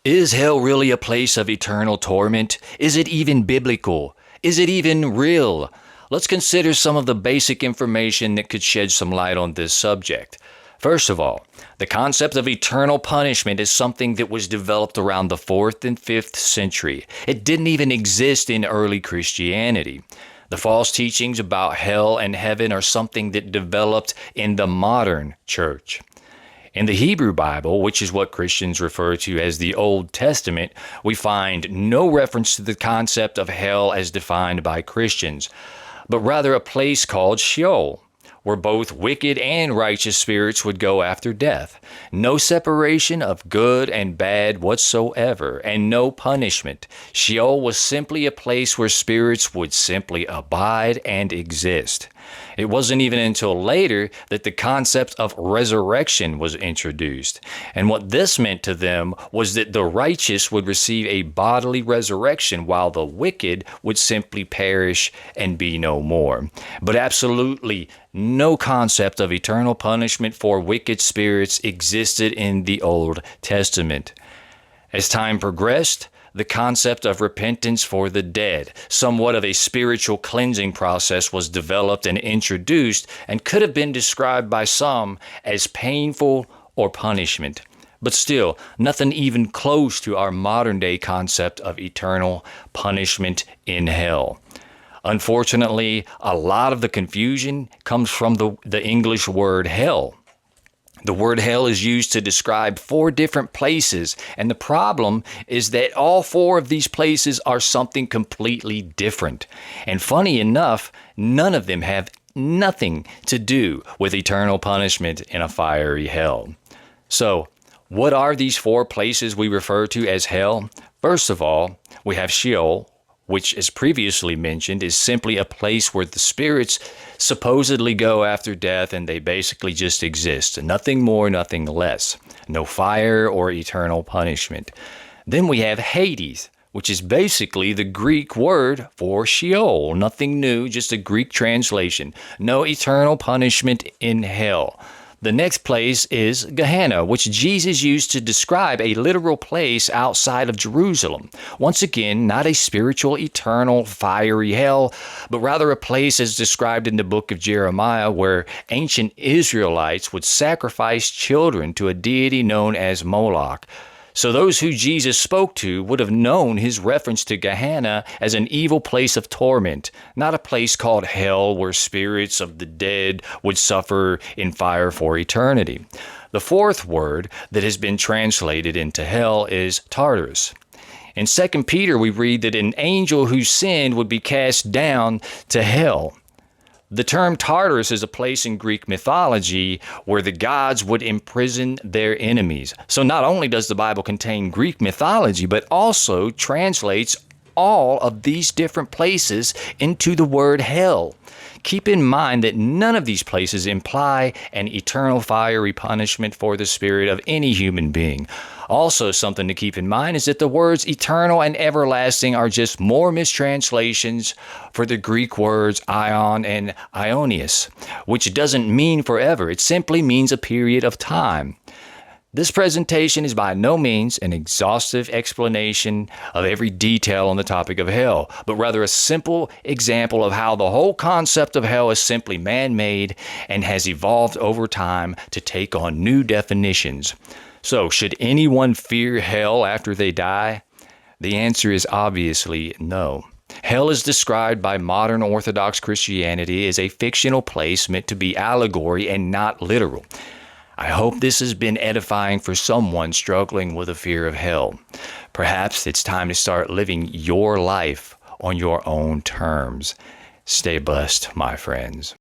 Is hell really a place of eternal torment? Is it even biblical? Is it even real? Let's consider some of the basic information that could shed some light on this subject. First of all, the concept of eternal punishment is something that was developed around the 4th and 5th century. It didn't even exist in early Christianity. The false teachings about hell and heaven are something that developed in the modern church. In the Hebrew Bible, which is what Christians refer to as the Old Testament, we find no reference to the concept of hell as defined by Christians, but rather a place called Sheol, where both wicked and righteous spirits would go after death. No separation of good and bad whatsoever, and no punishment. Sheol was simply a place where spirits would simply abide and exist. It wasn't even until later that the concept of resurrection was introduced. And what this meant to them was that the righteous would receive a bodily resurrection while the wicked would simply perish and be no more. But absolutely no concept of eternal punishment for wicked spirits existed in the Old Testament. As time progressed, the concept of repentance for the dead, somewhat of a spiritual cleansing process, was developed and introduced and could have been described by some as painful or punishment. But still, nothing even close to our modern day concept of eternal punishment in hell. Unfortunately, a lot of the confusion comes from the English word hell. The word hell is used to describe 4 different places, and the problem is that all 4 of these places are something completely different. And funny enough, none of them have nothing to do with eternal punishment in a fiery hell. So, what are these 4 places we refer to as hell? First of all, we have Sheol, which, as previously mentioned, is simply a place where the spirits supposedly go after death and they basically just exist. Nothing more, nothing less. No fire or eternal punishment. Then we have Hades, which is basically the Greek word for Sheol. Nothing new, just a Greek translation. No eternal punishment in hell. The next place is Gehenna, which Jesus used to describe a literal place outside of Jerusalem. Once again, not a spiritual, eternal, fiery hell, but rather a place as described in the book of Jeremiah where ancient Israelites would sacrifice children to a deity known as Moloch. So those who Jesus spoke to would have known his reference to Gehenna as an evil place of torment, not a place called hell where spirits of the dead would suffer in fire for eternity. The 4th word that has been translated into hell is Tartarus. In 2 Peter, we read that an angel who sinned would be cast down to hell. The term Tartarus is a place in Greek mythology where the gods would imprison their enemies. So not only does the Bible contain Greek mythology, but also translates all of these different places into the word hell. Keep in mind that none of these places imply an eternal fiery punishment for the spirit of any human being. Also, something to keep in mind is that the words eternal and everlasting are just more mistranslations for the Greek words aion and aionios, which doesn't mean forever. It simply means a period of time. This presentation is by no means an exhaustive explanation of every detail on the topic of hell, but rather a simple example of how the whole concept of hell is simply man-made and has evolved over time to take on new definitions. So, should anyone fear hell after they die? The answer is obviously no. Hell is described by modern Orthodox Christianity as a fictional place meant to be allegory and not literal. I hope this has been edifying for someone struggling with a fear of hell. Perhaps it's time to start living your life on your own terms. Stay blessed, my friends.